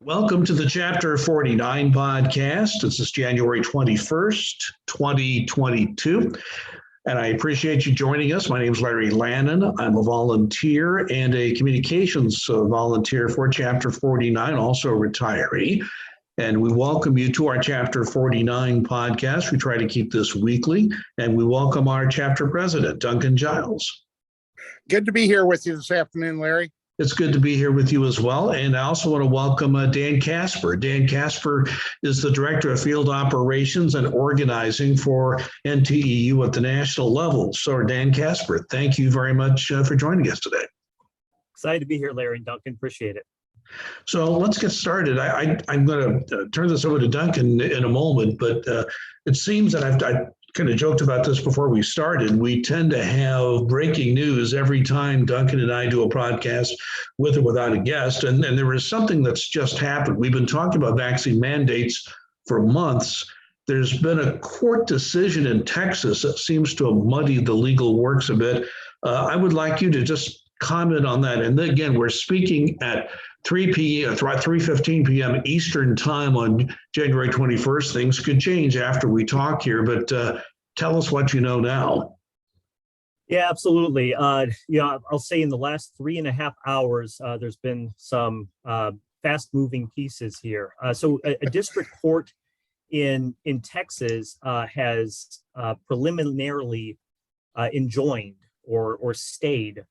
Welcome to the Chapter 49 podcast. This is January 21st, 2022, and I appreciate you joining us. My name is Larry Lannon. I'm a volunteer and a communications volunteer for Chapter 49, also a retiree. And we welcome you to our Chapter 49 podcast. We try to keep this weekly, and we welcome our chapter president, Duncan Giles. Good to be here with you this afternoon, Larry. It's good to be here with you as well. And I also want to welcome Dan Kaspar. Dan Kaspar is the Director of Field Operations and Organizing for NTEU at the national level. So Dan Kaspar, thank you very much for joining us today. Excited to be here, Larry and Duncan. Appreciate it. So let's get started. I'm going to turn this over to Duncan in a moment, but it seems that I kind of joked about this before we started. We tend to have breaking news every time Duncan and I do a podcast with or without a guest. And there is something that's just happened. We've been talking about vaccine mandates for months. There's been a court decision in Texas that seems to have muddied the legal works a bit. I would like you to just comment on that. And then again, we're speaking at 3:15 p.m. Eastern time on January 21st. Things could change after we talk here, but tell us what you know now. Yeah, absolutely. I'll say in the last 3.5 hours, there's been some fast-moving pieces here. So a district court in Texas has preliminarily enjoined or stayed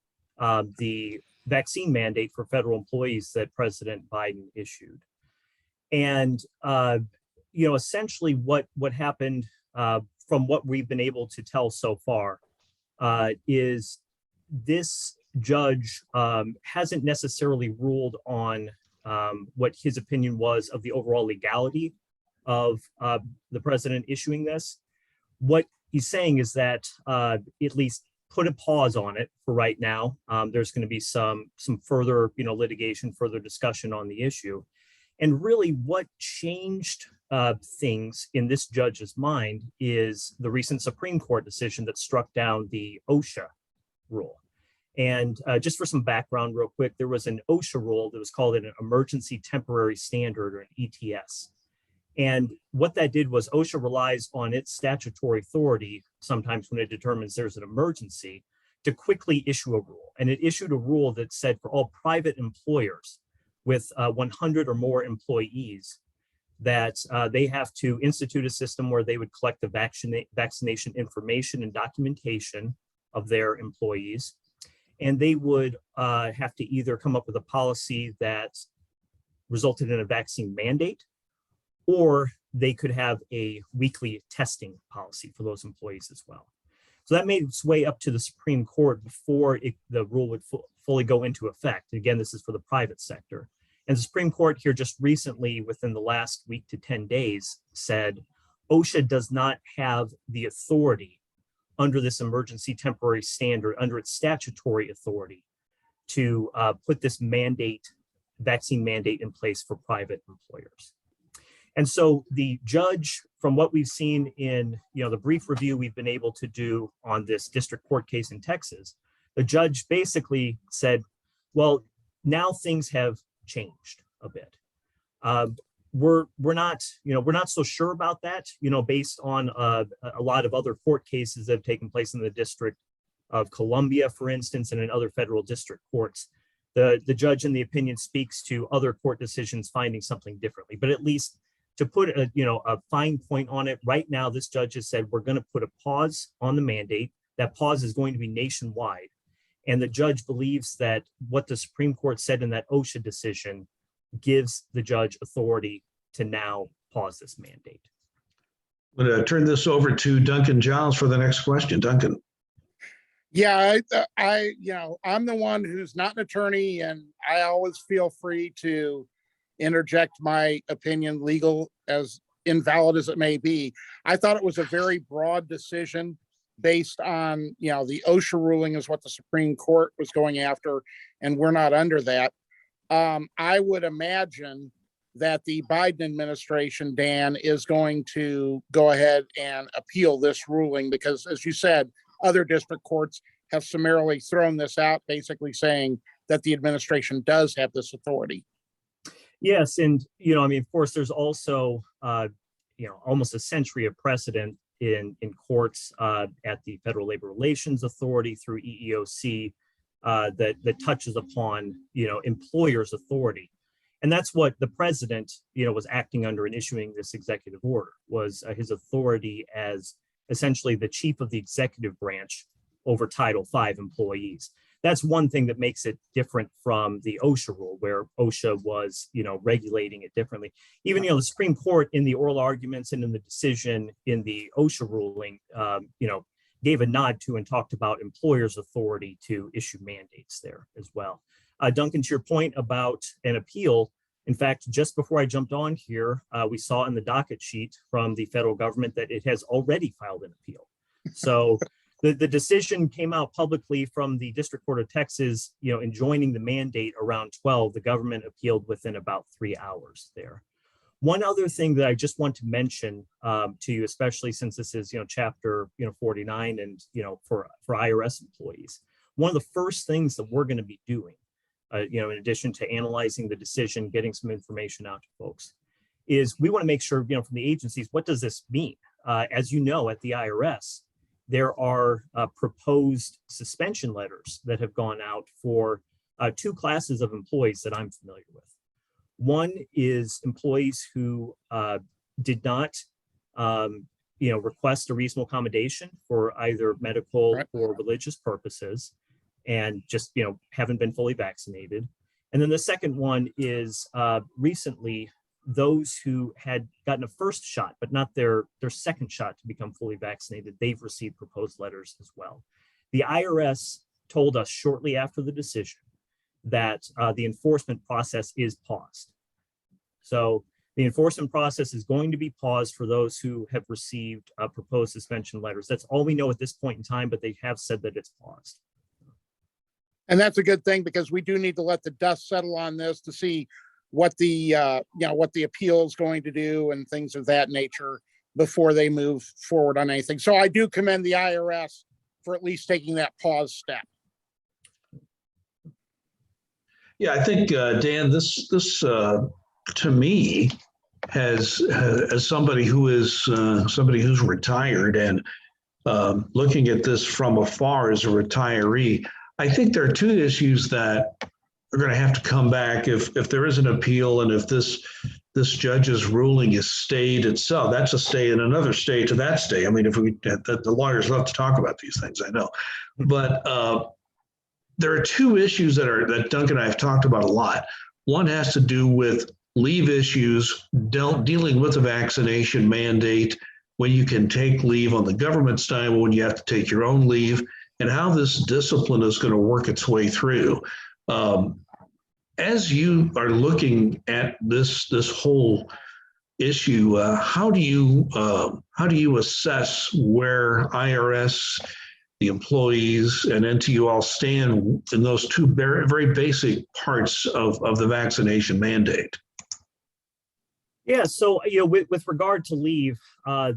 the vaccine mandate for federal employees that President Biden issued. And, essentially what happened from what we've been able to tell so far is this judge hasn't necessarily ruled on what his opinion was of the overall legality of the president issuing this. What he's saying is that at least put a pause on it for right now. There's going to be some further, litigation, further discussion on the issue. And really what changed things in this judge's mind is the recent Supreme Court decision that struck down the OSHA rule. And just for some background real quick, there was an OSHA rule that was called an Emergency Temporary Standard, or an ETS. And what that did was OSHA relies on its statutory authority, sometimes when it determines there's an emergency, to quickly issue a rule. And it issued a rule that said for all private employers with 100 or more employees, that they have to institute a system where they would collect the vaccination information and documentation of their employees. And they would have to either come up with a policy that resulted in a vaccine mandate, or they could have a weekly testing policy for those employees as well. So that made its way up to the Supreme Court before the rule would fully go into effect. Again, this is for the private sector. And the Supreme Court here just recently, within the last week to 10 days, said OSHA does not have the authority under this emergency temporary standard, under its statutory authority, to put this vaccine mandate in place for private employers. And so the judge, from what we've seen in the brief review we've been able to do on this district court case in Texas, the judge basically said, well, now things have changed a bit. We're not so sure about that, based on a lot of other court cases that have taken place in the District of Columbia, for instance, and in other federal district courts. The judge in the opinion speaks to other court decisions finding something differently, but at least to put a fine point on it, right now, this judge has said, we're going to put a pause on the mandate. That pause is going to be nationwide. And the judge believes that what the Supreme Court said in that OSHA decision gives the judge authority to now pause this mandate. I'm going to turn this over to Duncan Giles for the next question. Duncan. Yeah, I'm the one who's not an attorney, and I always feel free to interject my opinion, legal as invalid as it may be. I thought it was a very broad decision based on, the OSHA ruling is what the Supreme Court was going after, and we're not under that. I would imagine that the Biden administration, Dan, is going to go ahead and appeal this ruling because, as you said, other district courts have summarily thrown this out, basically saying that the administration does have this authority. Yes, and I mean, of course, there's also almost a century of precedent in courts at the Federal Labor Relations Authority through EEOC that touches upon employers' authority, and that's what the president was acting under in issuing this executive order, was his authority as essentially the chief of the executive branch over Title V employees. That's one thing that makes it different from the OSHA rule, where OSHA was, regulating it differently. Even, the Supreme Court in the oral arguments and in the decision in the OSHA ruling, gave a nod to and talked about employers' authority to issue mandates there as well. Duncan, to your point about an appeal, in fact, just before I jumped on here, we saw in the docket sheet from the federal government that it has already filed an appeal. So the decision came out publicly from the District Court of Texas, enjoining the mandate around 12. The government appealed within about 3 hours there. One other thing that I just want to mention to you, especially since this is, chapter 49 and, for IRS employees, one of the first things that we're going to be doing, in addition to analyzing the decision, getting some information out to folks, is we want to make sure, from the agencies, what does this mean? As you know, at the IRS, there are proposed suspension letters that have gone out for two classes of employees that I'm familiar with. One is employees who did not, request a reasonable accommodation for either medical or religious purposes, and just, haven't been fully vaccinated. And then the second one is recently those who had gotten a first shot, but not their second shot to become fully vaccinated, they've received proposed letters as well. The IRS told us shortly after the decision that the enforcement process is paused. So the enforcement process is going to be paused for those who have received proposed suspension letters. That's all we know at this point in time, but they have said that it's paused. And that's a good thing, because we do need to let the dust settle on this to see what the what the appeal is going to do and things of that nature before they move forward on anything. So I do commend the IRS for at least taking that pause step. Yeah, I think Dan, this to me has as somebody who is somebody who's retired and looking at this from afar as a retiree, I think there are two issues that are going to have to come back if there is an appeal, and if this judge's ruling is stayed itself. That's a stay in another stay to that stay. I mean, if the lawyers love to talk about these things, I know, but there are two issues that Duncan and I have talked about a lot. One has to do with leave issues, dealing with a vaccination mandate, when you can take leave on the government's time, when you have to take your own leave, and how this discipline is going to work its way through. As you are looking at this whole issue, how do you assess where IRS, the employees, and NTU all stand in those two very, very basic parts of the vaccination mandate? Yeah, so with regard to leave,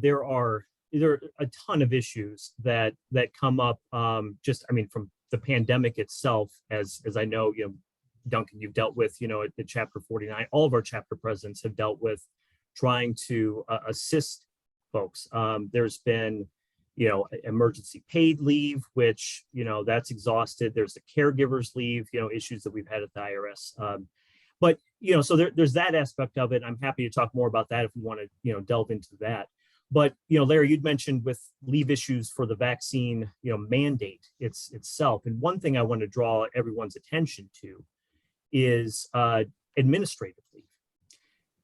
there are a ton of issues that come up. Just, I mean, from the pandemic itself, as I know, Duncan, you've dealt with, at chapter 49, all of our chapter presidents have dealt with trying to assist folks. There's been, emergency paid leave, which, that's exhausted. There's the caregivers leave, issues that we've had at the IRS. But, so there's that aspect of it. I'm happy to talk more about that if we want to, delve into that. But, Larry, you'd mentioned with leave issues for the vaccine, mandate itself. And one thing I want to draw everyone's attention to is administrative leave.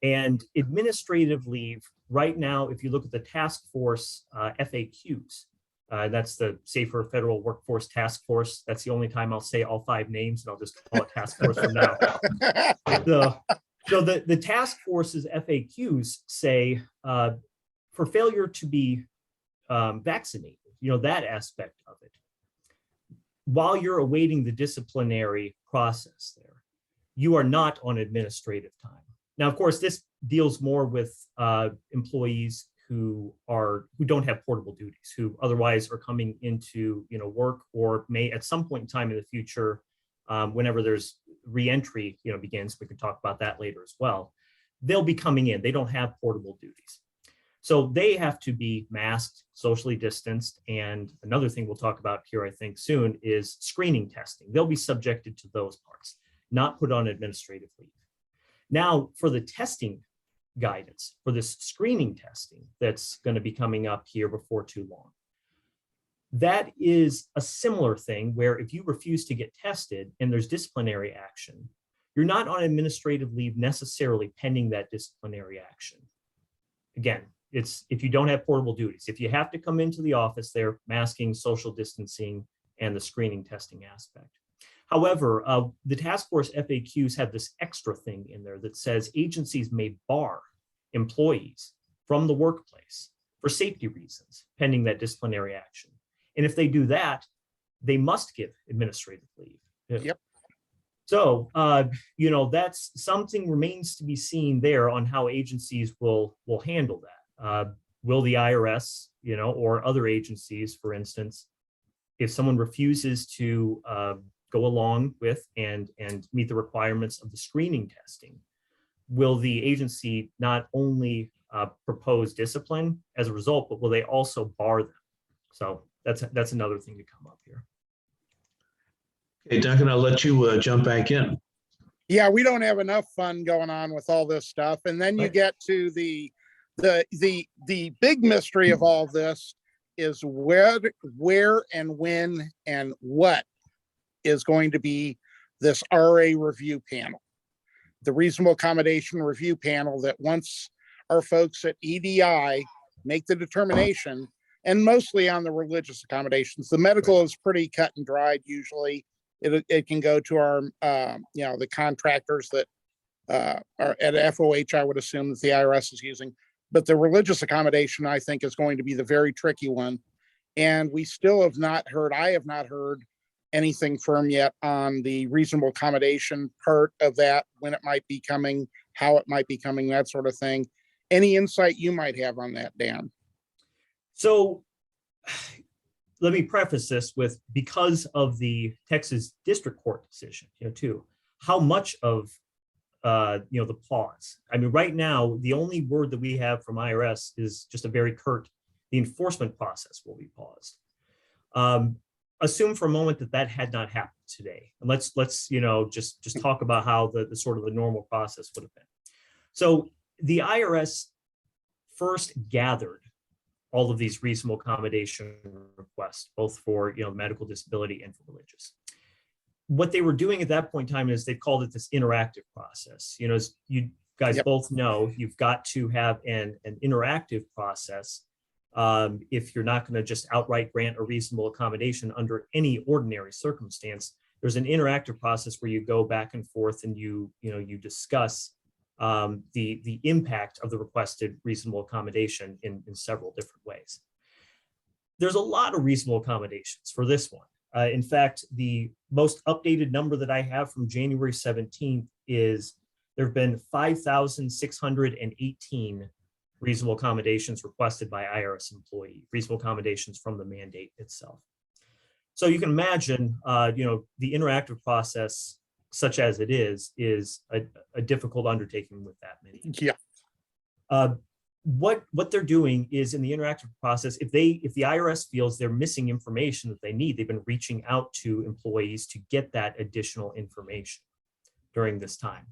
And administrative leave right now, if you look at the task force FAQs, that's the Safer Federal Workforce Task Force. That's the only time I'll say all 5 names, and I'll just call it task force from now. So the task force's FAQs say for failure to be vaccinated, that aspect of it, while you're awaiting the disciplinary process there, you are not on administrative time. Now, of course, this deals more with employees who don't have portable duties, who otherwise are coming into work, or may at some point in time in the future whenever there's reentry, begins. We could talk about that later as well. They'll be coming in. They don't have portable duties. So they have to be masked, socially distanced. And another thing we'll talk about here, I think, soon is screening testing. They'll be subjected to those parts, not put on administrative leave. Now, for the testing guidance, for this screening testing that's going to be coming up here before too long, that is a similar thing where if you refuse to get tested and there's disciplinary action, you're not on administrative leave necessarily pending that disciplinary action. Again, it's if you don't have portable duties. If you have to come into the office, they're masking, social distancing, and the screening testing aspect. However, the task force FAQs have this extra thing in there that says agencies may bar employees from the workplace for safety reasons pending that disciplinary action. And if they do that, they must give administrative leave. Yep. So, that's something remains to be seen there on how agencies will handle that. Will the IRS, or other agencies, for instance, if someone refuses to go along with and meet the requirements of the screening testing, will the agency not only propose discipline as a result, but will they also bar them? So that's another thing to come up here. Okay, Duncan, I'll let you jump back in. Yeah, we don't have enough fun going on with all this stuff. And then you get to the big mystery of all this is where and when and what is going to be this RA review panel, the reasonable accommodation review panel that once our folks at EDI make the determination, and mostly on the religious accommodations. The medical is pretty cut and dried usually. It can go to our, the contractors that are at FOH, I would assume that the IRS is using. But the religious accommodation, I think, is going to be the very tricky one. And we still have not heard, I have not heard anything firm yet on the reasonable accommodation part of that, when it might be coming, how it might be coming, that sort of thing. Any insight you might have on that, Dan? So let me preface this with, because of the Texas District Court decision, too, how much of, the pause. I mean, right now, the only word that we have from IRS is just a very curt, the enforcement process will be paused. Assume for a moment that had not happened today. And let's just talk about how the sort of the normal process would have been. So the IRS first gathered all of these reasonable accommodation requests, both for medical disability and for religious. What they were doing at that point in time is they called it this interactive process. As you guys both know, you've got to have an interactive process if you're not going to just outright grant a reasonable accommodation under any ordinary circumstance. There's an interactive process where you go back and forth and you discuss the impact of the requested reasonable accommodation in several different ways. There's a lot of reasonable accommodations for this one. In fact, the most updated number that I have from January 17th is there have been 5,618 reasonable accommodations requested by IRS employee, reasonable accommodations from the mandate itself. So you can imagine, the interactive process, such as it is a difficult undertaking with that many. Yeah. What they're doing is, in the interactive process, if the IRS feels they're missing information that they need, they've been reaching out to employees to get that additional information during this time.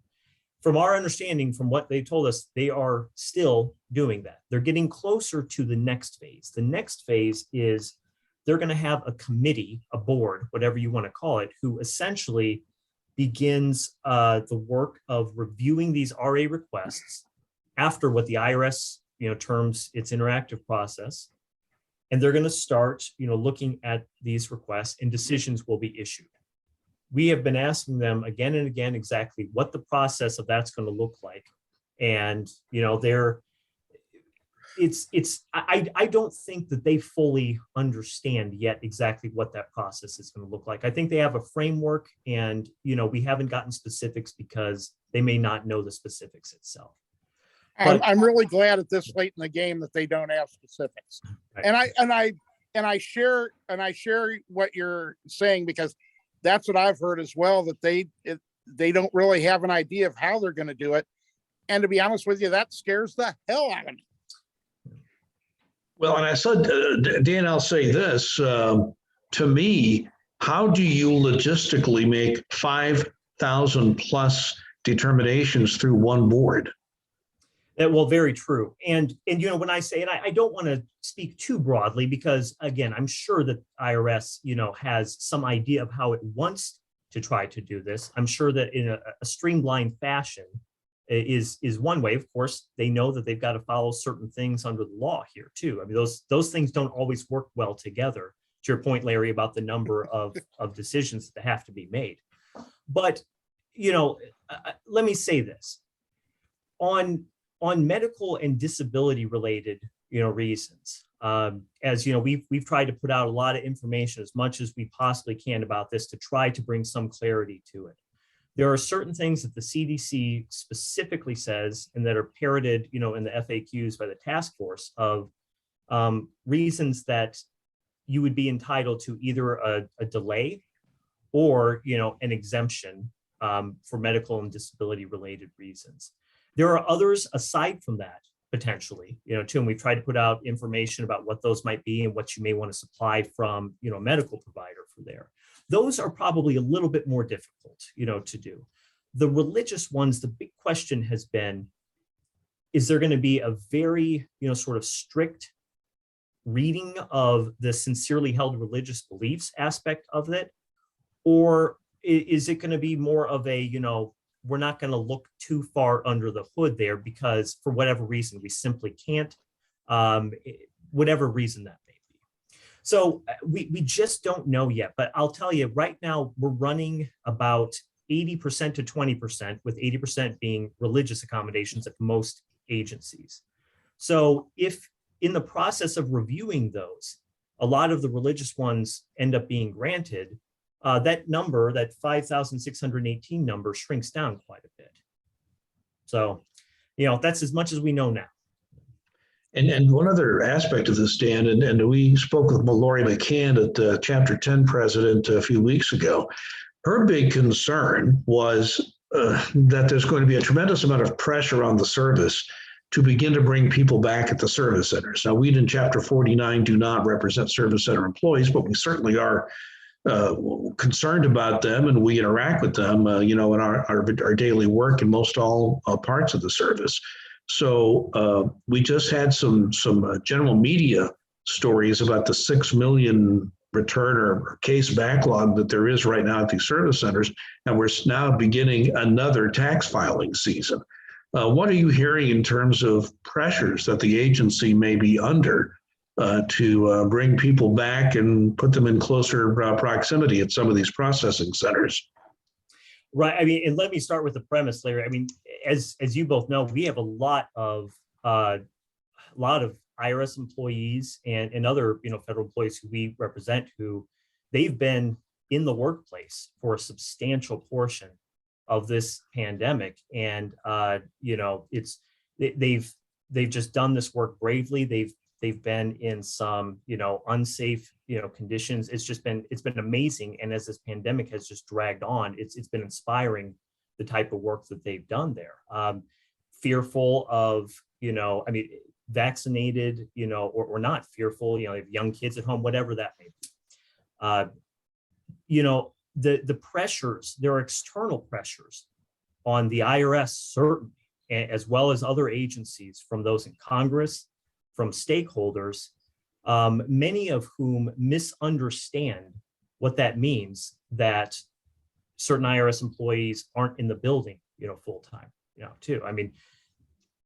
From our understanding, from what they told us, they are still doing that. They're getting closer to the next phase. The next phase is they're going to have a committee, a board, whatever you want to call it, who essentially begins the work of reviewing these RA requests after what the IRS terms its interactive process, and they're going to start looking at these requests, and decisions will be issued. We have been asking them again and again exactly what the process of that's going to look like, and I don't think that they fully understand yet exactly what that process is going to look like. I think they have a framework, and we haven't gotten specifics because they may not know the specifics itself. I'm really glad at this late in the game that they don't have specifics. Right. And I share what you're saying, because that's what I've heard as well, that they don't really have an idea of how they're going to do it. And to be honest with you, that scares the hell out of me. Well, and I said, Dan, I'll say this, to me, how do you logistically make 5,000 plus determinations through one board? Well, very true. And when I say, and I don't want to speak too broadly, because again, I'm sure that IRS, has some idea of how it wants to try to do this. I'm sure that in a streamlined fashion is one way. Of course, they know that they've got to follow certain things under the law here too. I mean, those things don't always work well together. To your point, Larry, about the number of decisions that have to be made. But, let me say this. On medical and disability related, reasons, as we've tried to put out a lot of information as much as we possibly can about this to try to bring some clarity to it. There are certain things that the CDC specifically says and that are parroted, in the FAQs by the task force of reasons that you would be entitled to either a delay or, an exemption for medical and disability related reasons. There are others aside from that, potentially, too, and we've tried to put out information about what those might be and what you may want to supply from, a medical provider for there. Those are probably a little bit more difficult, to do. The religious ones, the big question has been, is there going to be a very, sort of strict reading of the sincerely held religious beliefs aspect of it? Or is it going to be more of a, we're not going to look too far under the hood there because for whatever reason, we simply can't, whatever reason that may be. So we just don't know yet, but I'll tell you right now, we're running about 80% to 20%, with 80% being religious accommodations at most agencies. So if in the process of reviewing those, a lot of the religious ones end up being granted, that number, that 5,618 number, shrinks down quite a bit. So, that's as much as we know now. And one other aspect of this, Dan, and we spoke with Lori McCann at Chapter 10 president a few weeks ago. Her big concern was that there's going to be a tremendous amount of pressure on the service to begin to bring people back at the service centers. Now, we in Chapter 49 do not represent service center employees, but we certainly are concerned about them, and we interact with them, in our daily work in most all parts of the service. So we just had some general media stories about the 6 million return or case backlog that there is right now at these service centers, and we're now beginning another tax filing season. What are you hearing in terms of pressures that the agency may be under to bring people back and put them in closer proximity at some of these processing centers? Right. I mean, and let me start with the premise, Larry. I mean, as you both know, we have a lot of IRS employees and other federal employees who we represent who they've been in the workplace for a substantial portion of this pandemic, and they've just done this work bravely. They've been in some unsafe conditions. It's been amazing, and as this pandemic has just dragged on, it's been inspiring the type of work that they've done there. Fearful of vaccinated or not fearful, they have young kids at home, whatever that may be. The pressures, there are external pressures on the IRS, certainly, as well as other agencies, from those in Congress, from stakeholders, many of whom misunderstand what that means, that certain IRS employees aren't in the building, full time, too. I mean,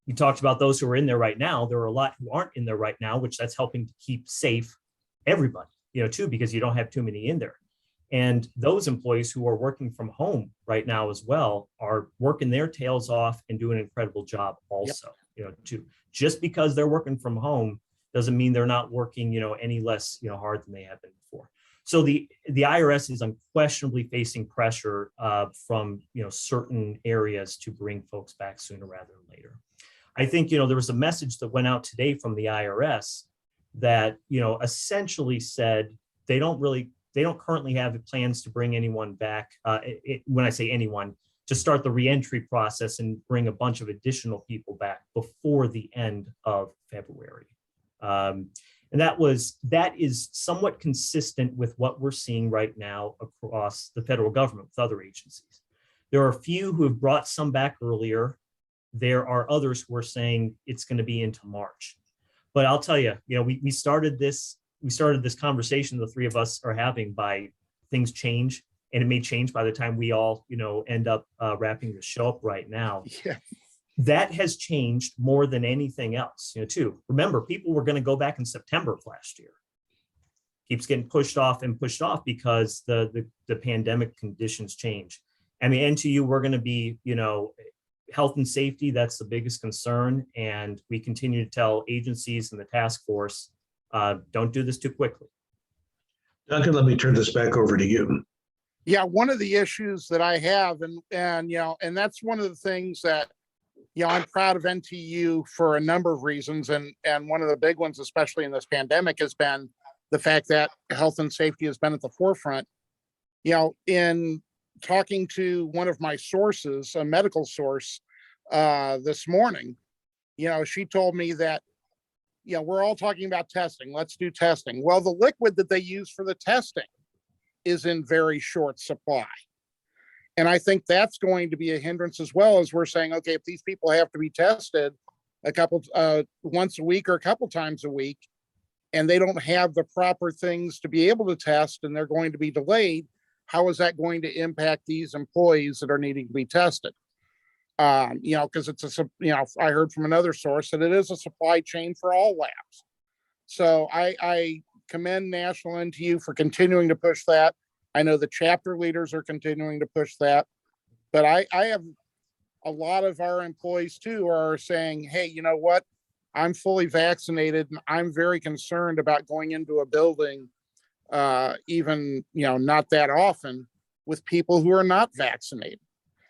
you talked about those who are in there right now. There are a lot who aren't in there right now, which that's helping to keep safe everybody, too, because you don't have too many in there. And those employees who are working from home right now as well are working their tails off and doing an incredible job also, too. Just because they're working from home doesn't mean they're not working, any less, hard than they have been before. So the IRS is unquestionably facing pressure from, certain areas to bring folks back sooner rather than later. I think, there was a message that went out today from the IRS that, essentially said they don't really they don't currently have plans to bring anyone back. When I say anyone, to start the reentry process and bring a bunch of additional people back before the end of February. And that is somewhat consistent with what we're seeing right now across the federal government with other agencies. There are a few who have brought some back earlier. There are others who are saying it's going to be into March. But I'll tell you, we started this conversation the three of us are having by things change, and it may change by the time we all, end up wrapping the show up right now. Yeah. That has changed more than anything else, too. Remember, people were going to go back in September of last year. Keeps getting pushed off because the pandemic conditions change. I mean, NTU, we're going to be, health and safety, that's the biggest concern. And we continue to tell agencies and the task force, don't do this too quickly. Duncan, let me turn this back over to you. Yeah, one of the issues that I have, and that's one of the things that, I'm proud of NTU for a number of reasons. And one of the big ones, especially in this pandemic, has been the fact that health and safety has been at the forefront. In talking to one of my sources, a medical source, this morning, she told me that, we're all talking about testing. Let's do testing. Well, the liquid that they use for the testing is in very short supply. And I think that's going to be a hindrance as well, as we're saying, okay, if these people have to be tested once a week or a couple times a week, and they don't have the proper things to be able to test, and they're going to be delayed, how is that going to impact these employees that are needing to be tested? Because I heard from another source that it is a supply chain for all labs. So I commend National NTU for continuing to push that. I know the chapter leaders are continuing to push that, but I have a lot of our employees too are saying, hey, you know what? I'm fully vaccinated and I'm very concerned about going into a building, even, not that often, with people who are not vaccinated.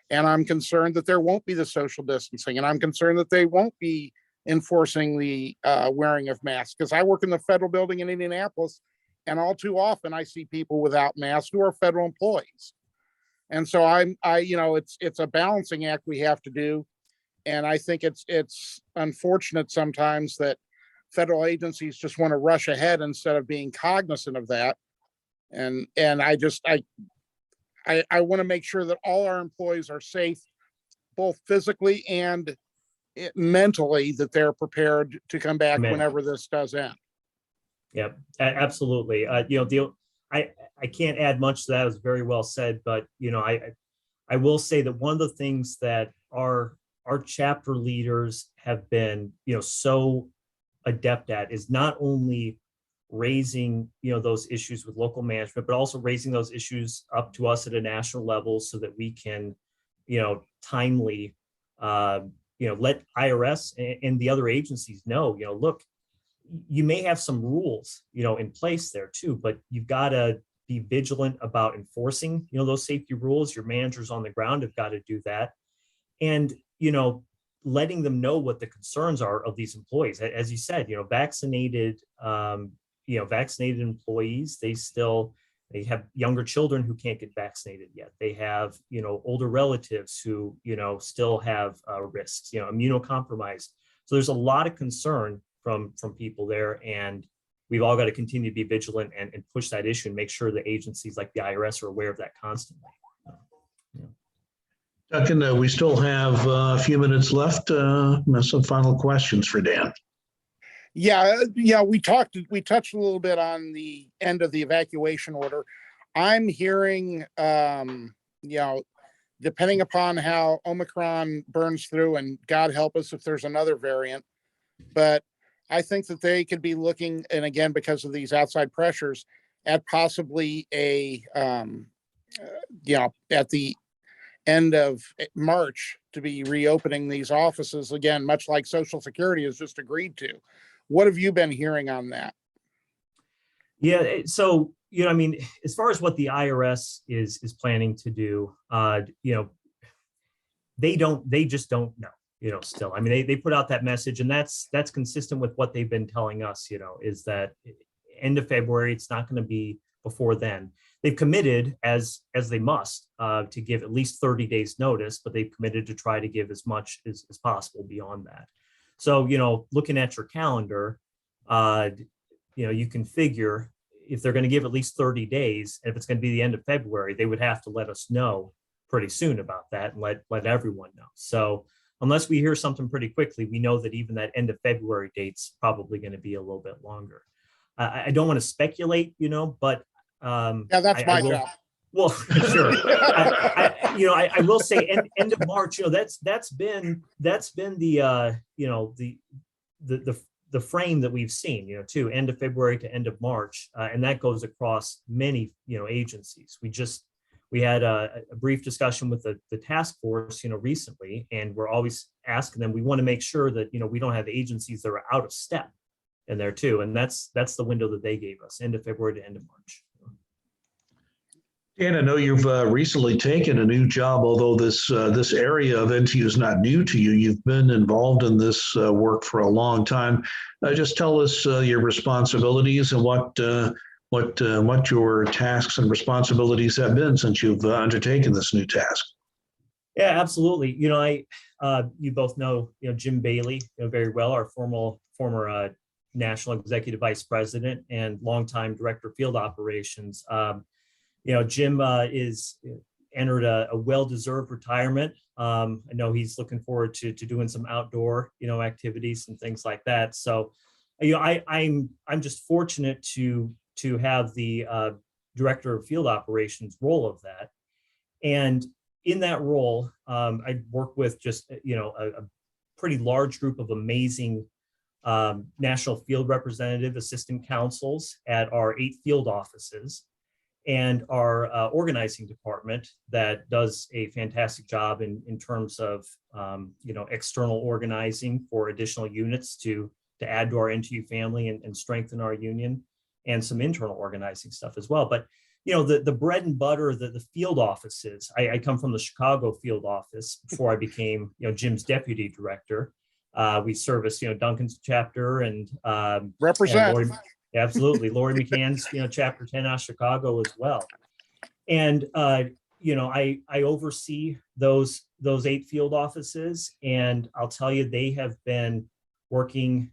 And I'm concerned that there won't be the social distancing, and I'm concerned that they won't be enforcing the wearing of masks, because I work in the federal building in Indianapolis, and all too often I see people without masks who are federal employees. And so it's a balancing act we have to do. And I think it's unfortunate sometimes that federal agencies just want to rush ahead instead of being cognizant of that. And I want to make sure that all our employees are safe, both physically and mentally, that they're prepared to come back whenever this does end. Yeah, absolutely. I can't add much to that. It was very well said, but I will say that one of the things that our chapter leaders have been so adept at is not only raising those issues with local management, but also raising those issues up to us at a national level so that we can timely let IRS and the other agencies know, look, you may have some rules, in place there too, but you've got to be vigilant about enforcing, those safety rules. Your managers on the ground have got to do that. And, letting them know what the concerns are of these employees. As you said, vaccinated employees, they have younger children who can't get vaccinated yet. They have, older relatives who, still have risks, immunocompromised. So there's a lot of concern from people there, and we've all got to continue to be vigilant and push that issue and make sure the agencies like the IRS are aware of that constantly. Duncan, we still have a few minutes left. Some final questions for Dan. Yeah, we touched a little bit on the end of the evacuation order. I'm hearing, depending upon how Omicron burns through, and God help us if there's another variant, but I think that they could be looking, and again, because of these outside pressures, at possibly at the end of March to be reopening these offices again, much like Social Security has just agreed to. What have you been hearing on that? Yeah, so as far as what the IRS is planning to do, they just don't know. Still, they put out that message, and that's consistent with what they've been telling us. Is that end of February? It's not going to be before then. They've committed, as they must, to give at least 30 days notice, but they've committed to try to give as much as possible beyond that. So, looking at your calendar, you can figure if they're going to give at least 30 days, and if it's going to be the end of February, they would have to let us know pretty soon about that and let everyone know. So unless we hear something pretty quickly, we know that even that end of February date's probably going to be a little bit longer. I don't want to speculate, but yeah, that's my job. Well, sure. I will say end of March. That's been the the frame that we've seen. Too, end of February to end of March, and that goes across many agencies. We had a brief discussion with the task force recently, and we're always asking them. We want to make sure that we don't have agencies that are out of step in there too, and that's the window that they gave us, end of February to end of March. Dan, I know you've recently taken a new job, although this area of NTU is not new to you. You've been involved in this work for a long time. Just tell us your responsibilities and what your tasks and responsibilities have been since you've undertaken this new task. Yeah, absolutely. You both know Jim Bailey very well, our former National Executive Vice President and longtime Director of Field Operations. Jim is entered a well-deserved retirement. I know he's looking forward to doing some outdoor, activities and things like that. So, I'm just fortunate to have the Director of Field Operations role of that. And in that role, I work with just a pretty large group of amazing national field representative assistant counsels at our 8 field offices, and our organizing department that does a fantastic job in terms of external organizing for additional units to add to our NTU family and strengthen our union, and some internal organizing stuff as well. But the bread and butter, the field offices. I come from the Chicago field office before I became Jim's deputy director. We service Duncan's chapter and represent. And absolutely. Lori McCann's, chapter 10 out of Chicago as well. And, I oversee those 8 field offices, and I'll tell you, they have been working,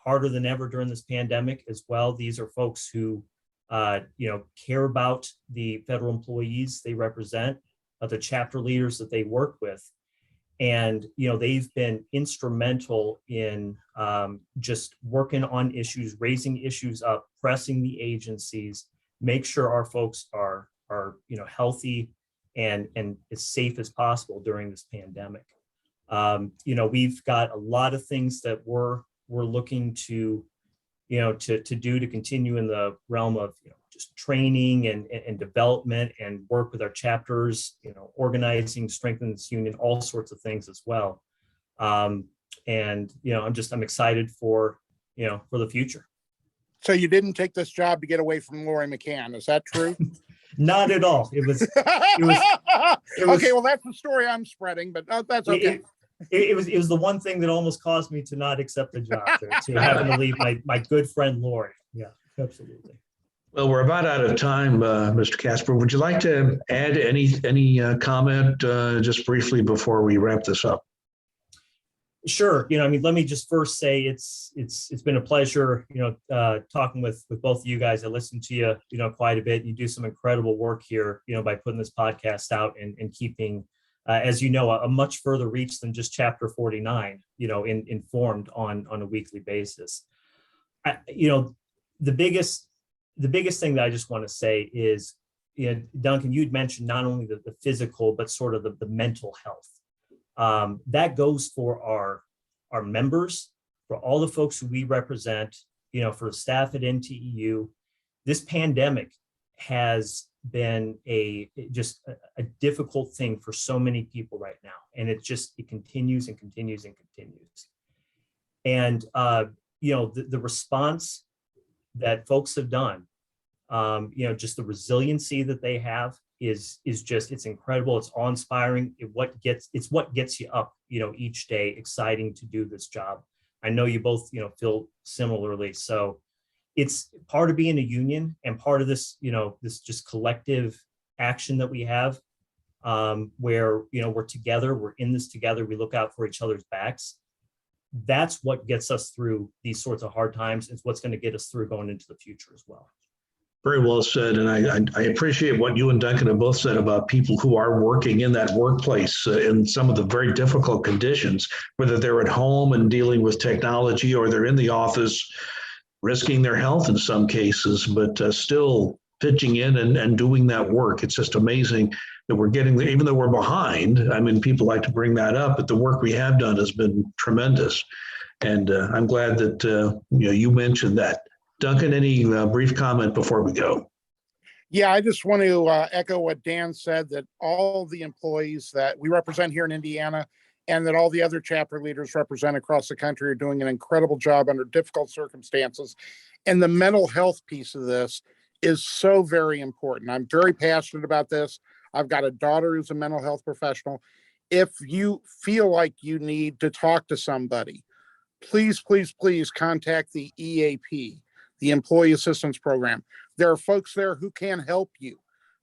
harder than ever during this pandemic as well. These are folks who, care about the federal employees they represent, the chapter leaders that they work with. And, they've been instrumental in just working on issues, raising issues up, pressing the agencies, make sure our folks are healthy and as safe as possible during this pandemic. We've got a lot of things that we're looking to do to continue in the realm of just training and development, and work with our chapters, organizing, strengthening this union, all sorts of things as well. I'm excited for the future. So you didn't take this job to get away from Lori McCann, is that true? Not at all. It was okay. Well, that's the story I'm spreading, but that's okay. It was the one thing that almost caused me to not accept the job, to having to leave my good friend Lori. Yeah, absolutely. Well, we're about out of time, Mr. Kaspar. Would you like to add any comment just briefly before we wrap this up? Sure. Let me just first say it's been a pleasure, talking with both of you guys. I listen to you, quite a bit. You do some incredible work here, by putting this podcast out and keeping, as a much further reach than just chapter 49, informed on a weekly basis. The biggest thing that I just want to say is, Duncan, you'd mentioned not only the physical, but sort of the mental health. That goes for our members, for all the folks who we represent, for the staff at NTEU. This pandemic has been a difficult thing for so many people right now. And it continues and continues and continues. And, the response that folks have done, just the resiliency that they have is it's incredible. It's awe-inspiring. It's what gets you up, each day, exciting to do this job. I know you both, feel similarly. So, it's part of being a union and part of this, this just collective action that we have, where, we're together, we're in this together, we look out for each other's backs. That's what gets us through these sorts of hard times. It's what's going to get us through going into the future as well. Very well said. And I appreciate what you and Duncan have both said about people who are working in that workplace in some of the very difficult conditions, whether they're at home and dealing with technology or they're in the office, risking their health in some cases, but still pitching in and doing that work. It's just amazing that we're getting there, even though we're behind. I mean, people like to bring that up, but the work we have done has been tremendous. And I'm glad that you mentioned that. Duncan, any brief comment before we go? Yeah, I just want to echo what Dan said, that all the employees that we represent here in Indiana and that all the other chapter leaders represent across the country are doing an incredible job under difficult circumstances. And the mental health piece of this is so very important. I'm very passionate about this. I've got a daughter who's a mental health professional. If you feel like you need to talk to somebody, please, please, please contact the EAP, the Employee Assistance Program. There are folks there who can help you.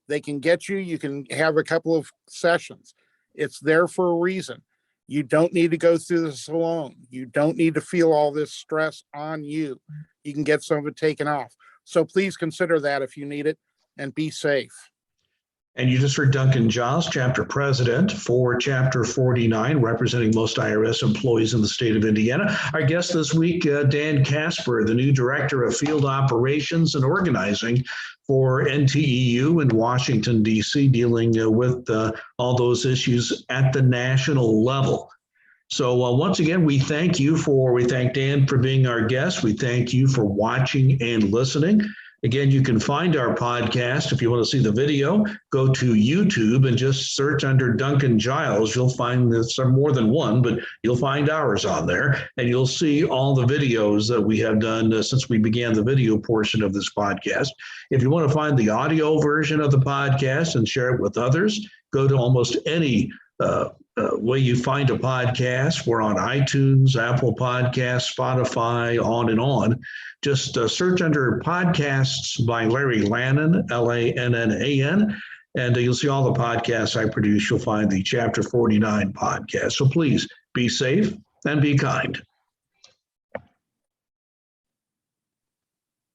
They can get you. You can have a couple of sessions. It's there for a reason. You don't need to go through this alone. You don't need to feel all this stress on you. You can get some of it taken off. So please consider that if you need it, and be safe. And you just heard Duncan Giles, chapter president for Chapter 49, representing most IRS employees in the state of Indiana. Our guest this week, Dan Kaspar, the new director of field operations and organizing for NTEU in Washington, D.C., dealing with all those issues at the national level. So once again, we thank Dan for being our guest. We thank you for watching and listening. Again, you can find our podcast. If you want to see the video, go to YouTube and just search under Duncan Giles. You'll find there's more than one, but you'll find ours on there. And you'll see all the videos that we have done since we began the video portion of this podcast. If you want to find the audio version of the podcast and share it with others, go to almost any way you find a podcast. We're on iTunes, Apple Podcasts, Spotify, on and on. Just search under podcasts by Larry Lannan, Lannan, and you'll see all the podcasts I produce. You'll find the Chapter 49 podcast. So please be safe and be kind.